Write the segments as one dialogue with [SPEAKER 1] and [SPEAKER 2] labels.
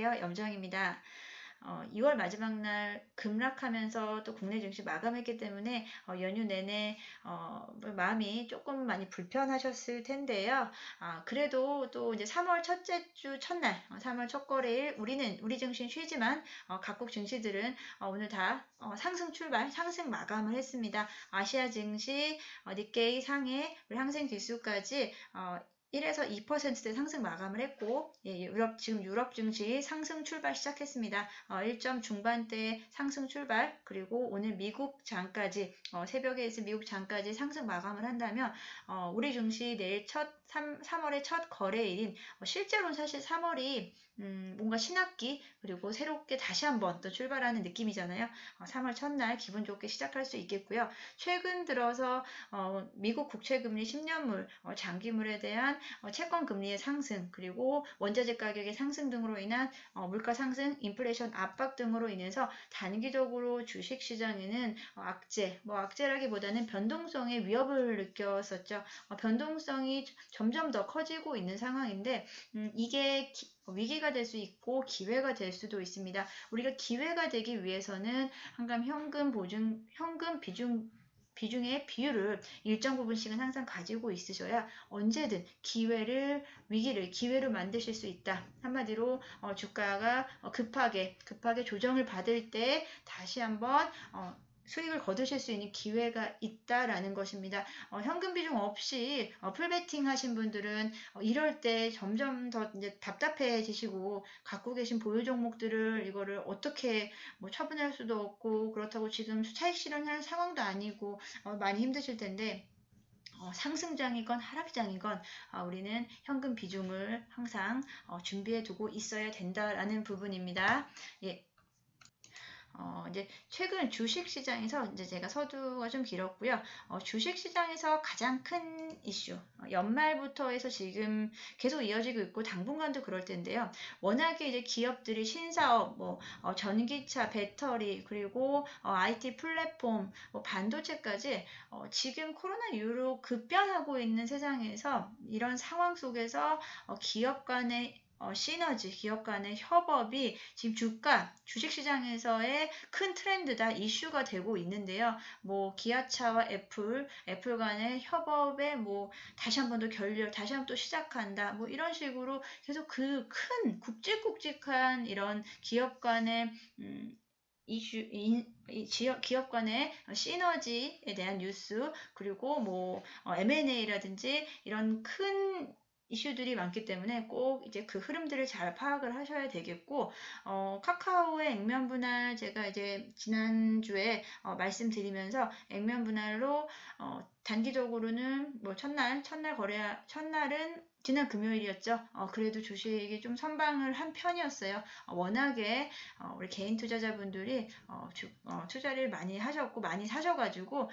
[SPEAKER 1] 안녕하세요. 염정입니다. 2월 마지막 날 급락하면서 또 국내 증시 마감했기 때문에 연휴 내내 마음이 조금 많이 불편하셨을 텐데요. 그래도 또 이제 3월 첫째 주 첫날, 3월 첫 거래일 우리 증시는 쉬지만 각국 증시들은 오늘 다 상승 출발, 상승 마감을 했습니다. 아시아 증시, 니케이, 상해, 우리 항생 지수까지 1에서 2%대 상승 마감을 했고, 지금 유럽 증시 상승 출발 시작했습니다. 1점 중반대 상승 출발, 그리고 오늘 미국 장까지, 새벽에 있을 미국 장까지 상승 마감을 한다면, 우리 증시 내일 3월의 첫 거래일인, 실제로는 사실 3월이, 뭔가 신학기, 그리고 새롭게 다시 한번 또 출발하는 느낌이잖아요. 3월 첫날 기분 좋게 시작할 수 있겠고요. 최근 들어서, 미국 국채금리 10년물, 장기물에 대한 채권 금리의 상승, 그리고 원자재 가격의 상승 등으로 인한 물가 상승, 인플레이션 압박 등으로 인해서 단기적으로 주식시장에는 악재라기보다는 변동성의 위협을 느꼈었죠. 변동성이 점점 더 커지고 있는 상황인데 이게 위기가 될 수 있고 기회가 될 수도 있습니다. 우리가 기회가 되기 위해서는 한감 현금 비중의 비율을 일정 부분씩은 항상 가지고 있으셔야 언제든 위기를 기회로 만드실 수 있다. 한마디로 주가가 급하게 조정을 받을 때 다시 한번 수익을 거두실 수 있는 기회가 있다라는 것입니다. 현금 비중 없이 풀베팅 하신 분들은 이럴 때 점점 더 이제 답답해지시고 갖고 계신 보유 종목들을 이거를 어떻게 처분할 수도 없고 그렇다고 지금 차익 실현할 상황도 아니고 많이 힘드실 텐데 상승장이건 하락장이건 우리는 현금 비중을 항상 준비해 두고 있어야 된다라는 부분입니다. 예. 이제 최근 주식시장에서 이제 제가 서두가 좀 길었고요. 주식시장에서 가장 큰 이슈, 연말부터 해서 지금 계속 이어지고 있고 당분간도 그럴 텐데요. 워낙에 이제 기업들이 신사업, 전기차, 배터리, 그리고 IT 플랫폼, 반도체까지 지금 코로나 이후로 급변하고 있는 세상에서 이런 상황 속에서 기업 간의 시너지, 기업 간의 협업이 지금 주식시장에서의 큰 트렌드다, 이슈가 되고 있는데요. 기아차와 애플 간의 협업에 다시 한 번 더 다시 한 번 또 시작한다. 이런 식으로 계속 그 큰 굵직굵직한 이런 기업 간의 기업 간의 시너지에 대한 뉴스, 그리고 M&A라든지 이런 큰 이슈들이 많기 때문에 꼭 이제 그 흐름들을 잘 파악을 하셔야 되겠고, 카카오의 액면 분할 제가 이제 지난주에 말씀드리면서 액면 분할로 단기적으로는 첫날은 지난 금요일이었죠. 그래도 주식이 좀 선방을 한 편이었어요. 워낙에 우리 개인 투자자분들이 투자를 많이 하셨고 많이 사셔가지고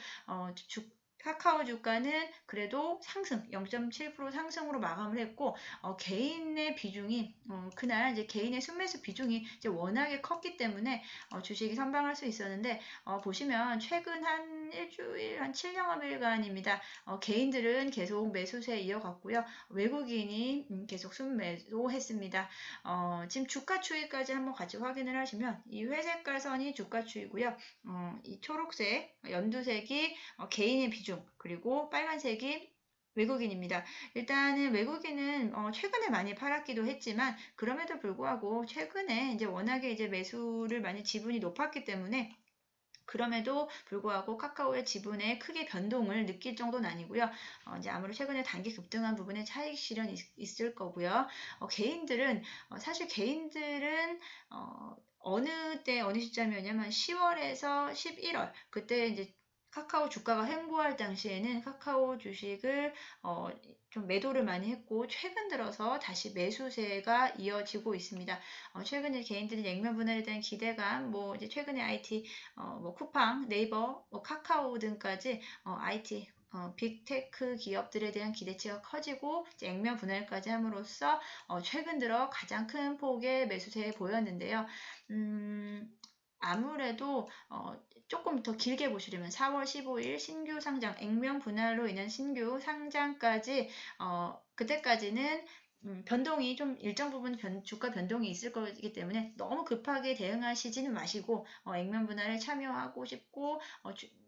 [SPEAKER 1] 카카오 주가는 그래도 상승 0.7% 상승으로 마감을 했고 개인의 비중이 그날 이제 개인의 순매수 비중이 이제 워낙에 컸기 때문에 주식이 선방할 수 있었는데 보시면 최근 한 일주일 한 7영업일간입니다. 개인들은 계속 매수세 이어갔고요. 외국인이 계속 순매도했습니다. 지금 주가 추이까지 한번 같이 확인을 하시면 이 회색깔 선이 주가 추이고요. 이 초록색, 연두색이 개인의 비중, 그리고 빨간색이 외국인입니다. 일단은 외국인은 최근에 많이 팔았기도 했지만 그럼에도 불구하고 최근에 이제 워낙에 이제 매수를 많이 지분이 높았기 때문에 그럼에도 불구하고 카카오의 지분에 크게 변동을 느낄 정도는 아니고요. 이제 아무래도 최근에 단기 급등한 부분에 차익 실현이 있을 거고요. 사실 개인들은 어느 시점이었냐면 10월에서 11월 그때 이제 카카오 주가가 횡보할 당시에는 카카오 주식을 좀 매도를 많이 했고 최근 들어서 다시 매수세가 이어지고 있습니다. 최근에 개인들이 액면 분할에 대한 기대감, 이제 최근에 IT, 쿠팡, 네이버, 카카오 등까지 IT 빅테크 기업들에 대한 기대치가 커지고 이제 액면 분할까지 함으로써 최근 들어 가장 큰 폭의 매수세에 보였는데요. 아무래도 조금 더 길게 보시려면 4월 15일 신규 상장, 액면 분할로 인한 신규 상장까지 그때까지는 변동이 좀 일정 부분 주가 변동이 있을 거기 때문에 너무 급하게 대응하시지는 마시고 액면 분할에 참여하고 싶고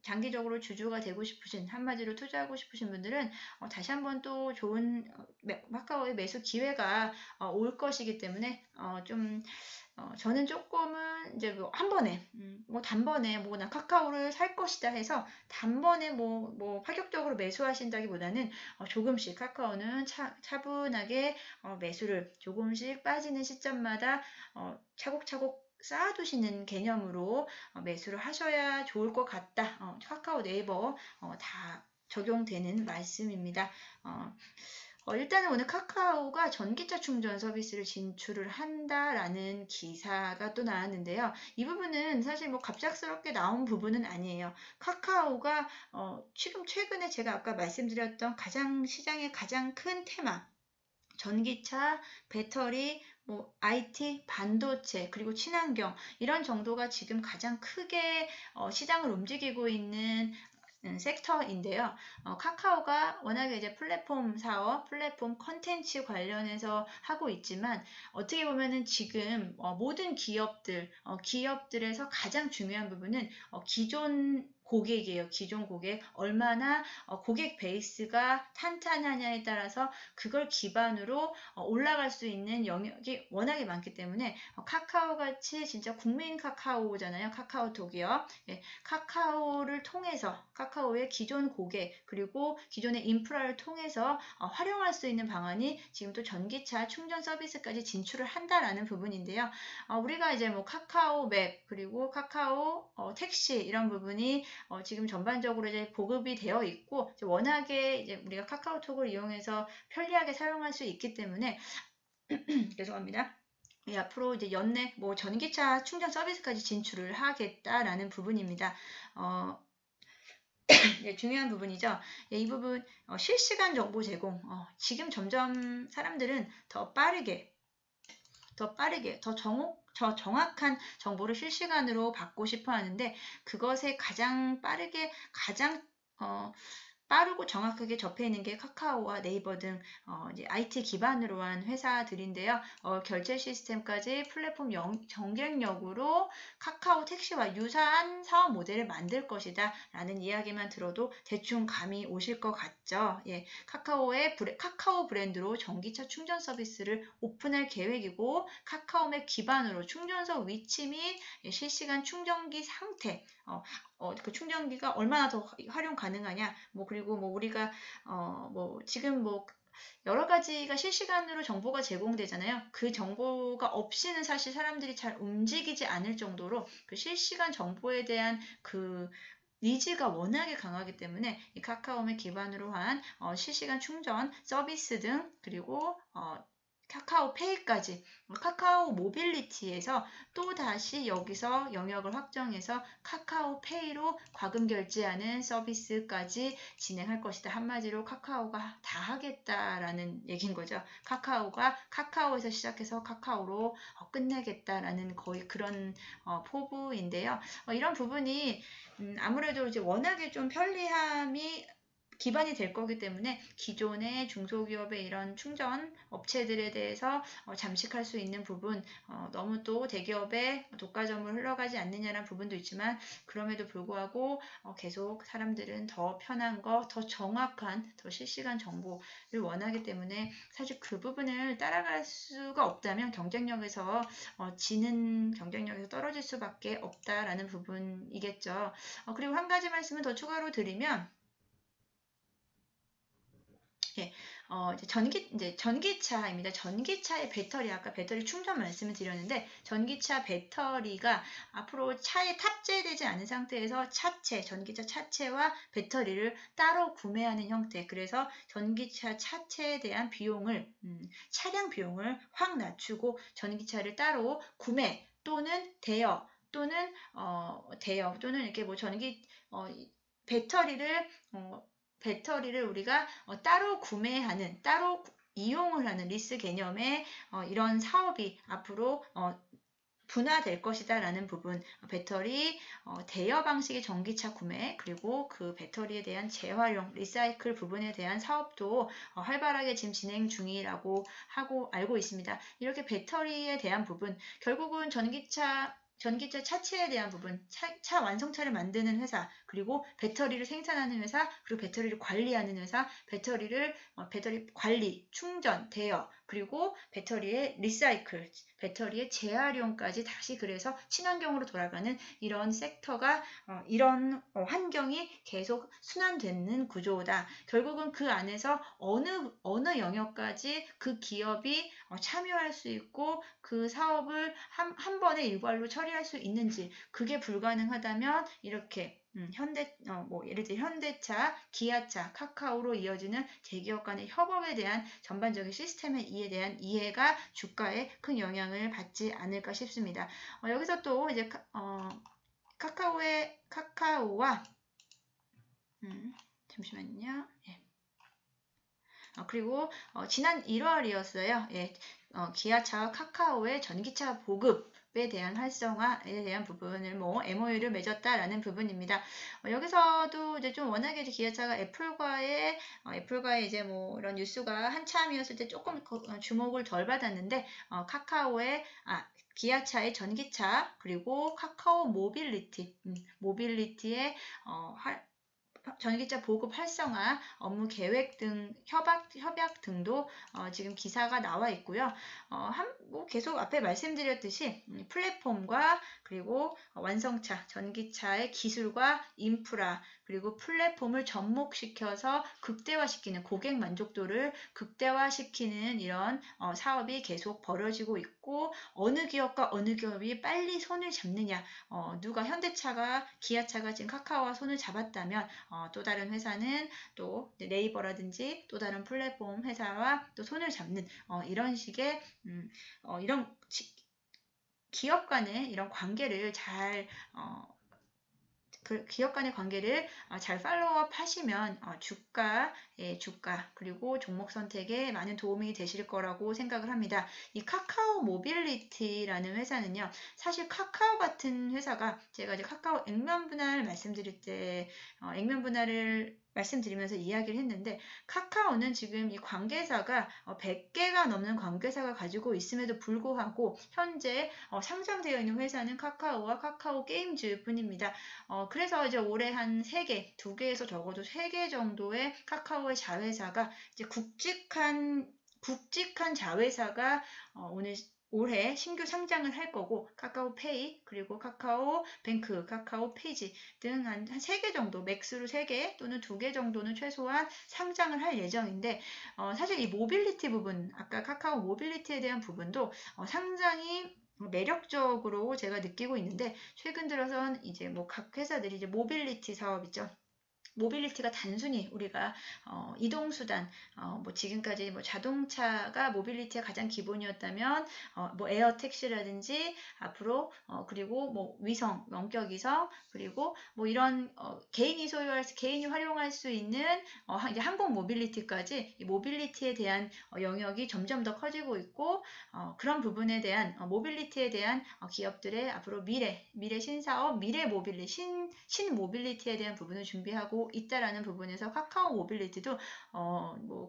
[SPEAKER 1] 장기적으로 주주가 되고 싶으신 한마디로 투자하고 싶으신 분들은 다시 한번 또 좋은 카카오의 매수 기회가 올 것이기 때문에 저는 조금은 이제 뭐 한 번에 뭐 단번에 뭐 나 카카오를 살 것이다 해서 단번에 뭐 파격적으로 매수하신다기보다는 조금씩 카카오는 차분하게 매수를 조금씩 빠지는 시점마다 차곡차곡 쌓아두시는 개념으로 매수를 하셔야 좋을 것 같다. 카카오 네이버 다 적용되는 말씀입니다. 일단은 오늘 카카오가 전기차 충전 서비스를 진출을 한다라는 기사가 또 나왔는데요. 이 부분은 사실 뭐 갑작스럽게 나온 부분은 아니에요. 카카오가 지금 최근에 제가 아까 말씀드렸던 시장의 가장 큰 테마, 전기차, 배터리, 뭐 IT, 반도체, 그리고 친환경 이런 정도가 지금 가장 크게 시장을 움직이고 있는 섹터인데요. 카카오가 워낙에 이제 플랫폼 사업, 플랫폼 컨텐츠 관련해서 하고 있지만 어떻게 보면은 지금 모든 기업들에서 가장 중요한 부분은 기존 고객이에요. 기존 고객. 얼마나 고객 베이스가 탄탄하냐에 따라서 그걸 기반으로 올라갈 수 있는 영역이 워낙에 많기 때문에 카카오같이 진짜 국민 카카오잖아요. 카카오톡이요. 예, 카카오를 통해서 카카오의 기존 고객 그리고 기존의 인프라를 통해서 활용할 수 있는 방안이 지금 또 전기차 충전 서비스까지 진출을 한다라는 부분인데요. 우리가 이제 뭐 카카오 맵 그리고 카카오 택시 이런 부분이 지금 전반적으로 이제 보급이 되어 있고 워낙에 이제 우리가 카카오톡을 이용해서 편리하게 사용할 수 있기 때문에 죄송합니다. 예, 앞으로 이제 연내 뭐 전기차 충전 서비스까지 진출을 하겠다라는 부분입니다. 네, 중요한 부분이죠. 예, 이 부분 실시간 정보 제공. 지금 점점 사람들은 더 빠르게, 더 정확한 정보를 실시간으로 받고 싶어 하는데 그것에 가장 빠르고 정확하게 접해 있는 게 카카오와 네이버 등 이제 IT 기반으로 한 회사들인데요. 결제 시스템까지 플랫폼 경쟁력으로 카카오 택시와 유사한 사업 모델을 만들 것이다 라는 이야기만 들어도 대충 감이 오실 것 같죠. 예, 카카오 브랜드로 전기차 충전 서비스를 오픈할 계획이고 카카오맵 기반으로 충전소 위치 및 실시간 충전기 상태 그 충전기가 얼마나 더 활용 가능하냐, 그리고 우리가, 지금 여러 가지가 실시간으로 정보가 제공되잖아요. 그 정보가 없이는 사실 사람들이 잘 움직이지 않을 정도로 그 실시간 정보에 대한 그 니즈가 워낙에 강하기 때문에 이 카카오맵 기반으로 한 실시간 충전 서비스 등 그리고 카카오페이까지 카카오 모빌리티에서 또 다시 여기서 영역을 확정해서 카카오페이로 과금 결제하는 서비스까지 진행할 것이다. 한마디로 카카오가 다 하겠다라는 얘기인 거죠. 카카오가 카카오에서 시작해서 카카오로 끝내겠다라는 거의 그런 포부인데요. 이런 부분이 아무래도 이제 워낙에 좀 편리함이 기반이 될 거기 때문에 기존의 중소기업의 이런 충전 업체들에 대해서 잠식할 수 있는 부분, 너무 또 대기업의 독과점을 흘러가지 않느냐라는 부분도 있지만 그럼에도 불구하고 계속 사람들은 더 편한 거, 더 정확한, 더 실시간 정보를 원하기 때문에 사실 그 부분을 따라갈 수가 없다면 경쟁력에서 떨어질 수밖에 없다라는 부분이겠죠. 그리고 한 가지 말씀을 더 추가로 드리면 예, 이제 전기차입니다. 전기차의 배터리, 아까 배터리 충전 말씀을 드렸는데, 전기차 배터리가 앞으로 차에 탑재되지 않은 상태에서 전기차 차체와 배터리를 따로 구매하는 형태. 그래서 전기차 차체에 대한 차량 비용을 확 낮추고 전기차를 따로 구매 또는 또는 이렇게 배터리를 우리가 따로 따로 이용을 하는 리스 개념의 이런 사업이 앞으로 분화될 것이다 라는 부분, 배터리 대여 방식의 전기차 구매, 그리고 그 배터리에 대한 재활용, 리사이클 부분에 대한 사업도 활발하게 지금 진행 중이라고 알고 있습니다. 이렇게 배터리에 대한 부분, 결국은 전기차 차체에 대한 부분, 차 완성차를 만드는 회사, 그리고 배터리를 생산하는 회사, 그리고 배터리를 관리하는 회사, 배터리 관리, 충전, 대여, 그리고 배터리의 리사이클, 배터리의 재활용까지 다시 그래서 친환경으로 돌아가는 이런 섹터가 이런 환경이 계속 순환되는 구조다. 결국은 그 안에서 어느 영역까지 그 기업이 참여할 수 있고 그 사업을 한 번에 일괄로 처리할 수 있는지, 그게 불가능하다면 이렇게 예를 들어 현대차, 기아차, 카카오로 이어지는 대기업 간의 협업에 대한 전반적인 시스템의 이해에 대한 이해가 주가에 큰 영향을 받지 않을까 싶습니다. 여기서 또 이제 카카오와 잠시만요. 예. 그리고 지난 1월이었어요. 예, 기아차와 카카오의 전기차 보급에 대한 활성화에 대한 부분을 MOU를 맺었다라는 부분입니다. 여기서도 이제 좀 워낙에 기아차가 애플과의 이제 이런 뉴스가 한참이었을 때 조금 주목을 덜 받았는데 기아차의 전기차, 그리고 카카오 모빌리티의 전기차 보급 활성화, 업무 계획 등 협약 등도 지금 기사가 나와 있고요. 계속 앞에 말씀드렸듯이 플랫폼과 그리고 완성차, 전기차의 기술과 인프라, 그리고 플랫폼을 접목시켜서 극대화시키는, 고객 만족도를 극대화시키는 이런 사업이 계속 벌어지고 있고, 어느 기업과 어느 기업이 빨리 손을 잡느냐, 누가 현대차가, 기아차가 지금 카카오와 손을 잡았다면 또 다른 회사는 또 네이버라든지 또 다른 플랫폼 회사와 또 손을 잡는 이런 식의 이런 기업 간의 이런 관계를 기업 간의 관계를 잘 팔로우업 하시면 주가 그리고 종목 선택에 많은 도움이 되실 거라고 생각을 합니다. 이 카카오 모빌리티라는 회사는요, 사실 카카오 같은 회사가, 제가 이제 카카오 액면 분할 말씀드릴 때 액면 분할을 말씀드리면서 이야기를 했는데, 카카오는 지금 이 관계사가 100개가 넘는 관계사가 가지고 있음에도 불구하고 현재 상장되어 있는 회사는 카카오와 카카오 게임즈 뿐입니다. 그래서 이제 올해 한 3개, 2개에서 적어도 3개 정도의 카카오의 자회사가 이제 굵직한 자회사가 올해 신규 상장을 할 거고, 카카오페이, 그리고 카카오뱅크, 카카오페이지 등 한 3개 정도, 맥스로 3개 또는 2개 정도는 최소한 상장을 할 예정인데, 사실 이 모빌리티 부분, 아까 카카오 모빌리티에 대한 부분도 상당히 매력적으로 제가 느끼고 있는데, 최근 들어선 이제 각 회사들이 이제 모빌리티 사업 있죠. 모빌리티가 단순히 우리가 이동수단, 지금까지 자동차가 모빌리티의 가장 기본이었다면 에어 택시라든지 앞으로 그리고 위성, 원격 위성, 그리고 이런 개인이 활용할 수 있는 이제 항공 모빌리티까지, 이 모빌리티에 대한 영역이 점점 더 커지고 있고, 그런 부분에 대한 모빌리티에 대한 기업들의 앞으로 미래 신사업, 신 모빌리티에 대한 부분을 준비하고 있다라는 부분에서 카카오 모빌리티도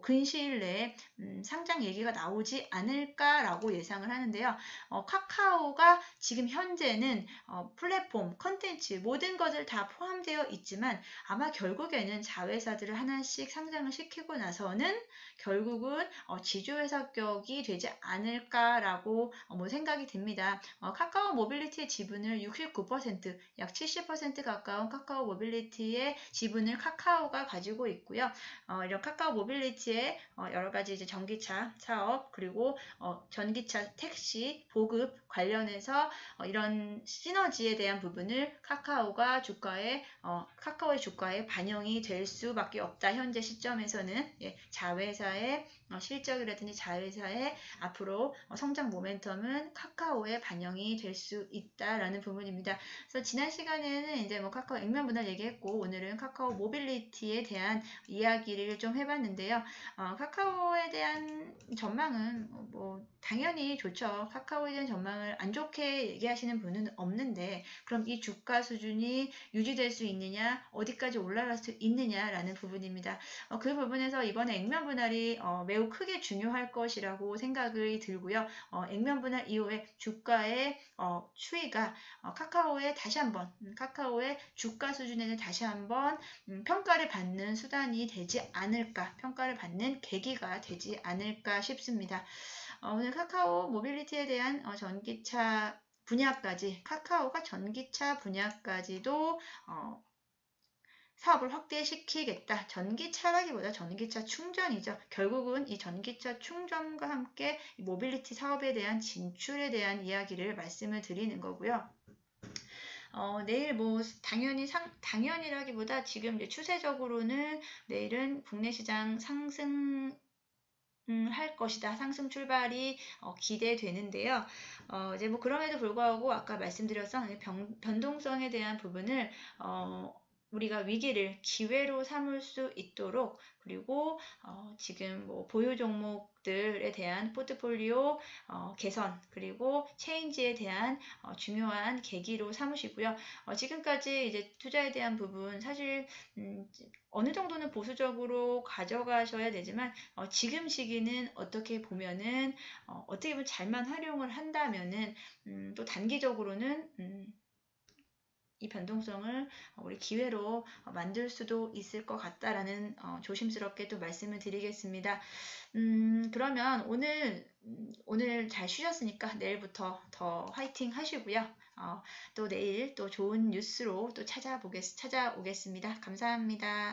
[SPEAKER 1] 근시일 내에 상장 얘기가 나오지 않을까라고 예상을 하는데요. 카카오가 지금 현재는 플랫폼, 컨텐츠 모든 것을 다 포함되어 있지만, 아마 결국에는 자회사들을 하나씩 상장을 시키고 나서는 결국은 지주회사격이 되지 않을까라고 생각이 듭니다. 카카오 모빌리티의 지분을 69%, 약 70% 가까운 카카오 모빌리티의 지분을 카카오가 가지고 있고요. 이런 카카오 모빌리티의 여러 가지 이제 전기차 사업, 그리고 전기차 택시 보급 관련해서 이런 시너지에 대한 부분을 카카오의 주가에 반영이 될 수밖에 없다. 현재 시점에서는 자회사의 실적이라든지 자회사의 앞으로 성장 모멘텀은 카카오에 반영이 될 수 있다라는 부분입니다. 그래서 지난 시간에는 이제 뭐 카카오 액면 분할 얘기했고 오늘은 카카오 모빌리티에 대한 이야기를 좀 해봤는데요. 카카오에 대한 전망은 뭐 당연히 좋죠. 카카오에 대한 전망을 안 좋게 얘기하시는 분은 없는데 그럼 이 주가 수준이 유지될 수 있느냐, 어디까지 올라갈 수 있느냐라는 부분입니다. 그 부분에서 이번에 액면 분할이 매우 크게 중요할 것이라고 생각이 들고요. 액면 분할 이후에 주가의 추이가 카카오의 다시 한번 카카오의 주가 수준에는 다시 한번 평가를 받는 수단이 되지 않을까, 평가를 받는 계기가 되지 않을까 싶습니다. 오늘 카카오 모빌리티에 대한 전기차 분야까지, 카카오가 전기차 분야까지도 사업을 확대시키겠다. 전기차라기보다 전기차 충전이죠. 결국은 이 전기차 충전과 함께 모빌리티 사업에 대한 진출에 대한 이야기를 말씀을 드리는 거고요. 내일 뭐 당연이라기보다 지금 이제 추세적으로는 내일은 국내 시장 상승 할 것이다. 상승 출발이 기대되는데요. 이제 뭐 그럼에도 불구하고 아까 말씀드렸던 변동성에 대한 부분을 우리가 위기를 기회로 삼을 수 있도록, 그리고 지금 뭐 보유 종목들에 대한 포트폴리오 개선, 그리고 체인지에 대한 중요한 계기로 삼으시고요. 지금까지 이제 투자에 대한 부분 사실 어느 정도는 보수적으로 가져가셔야 되지만 지금 시기는 어떻게 보면은 어떻게 보면 잘만 활용을 한다면은 또 단기적으로는 이 변동성을 우리 기회로 만들 수도 있을 것 같다라는 조심스럽게 또 말씀을 드리겠습니다. 그러면 오늘 잘 쉬셨으니까 내일부터 더 화이팅 하시고요. 또 내일 또 좋은 뉴스로 또 찾아오겠습니다. 감사합니다.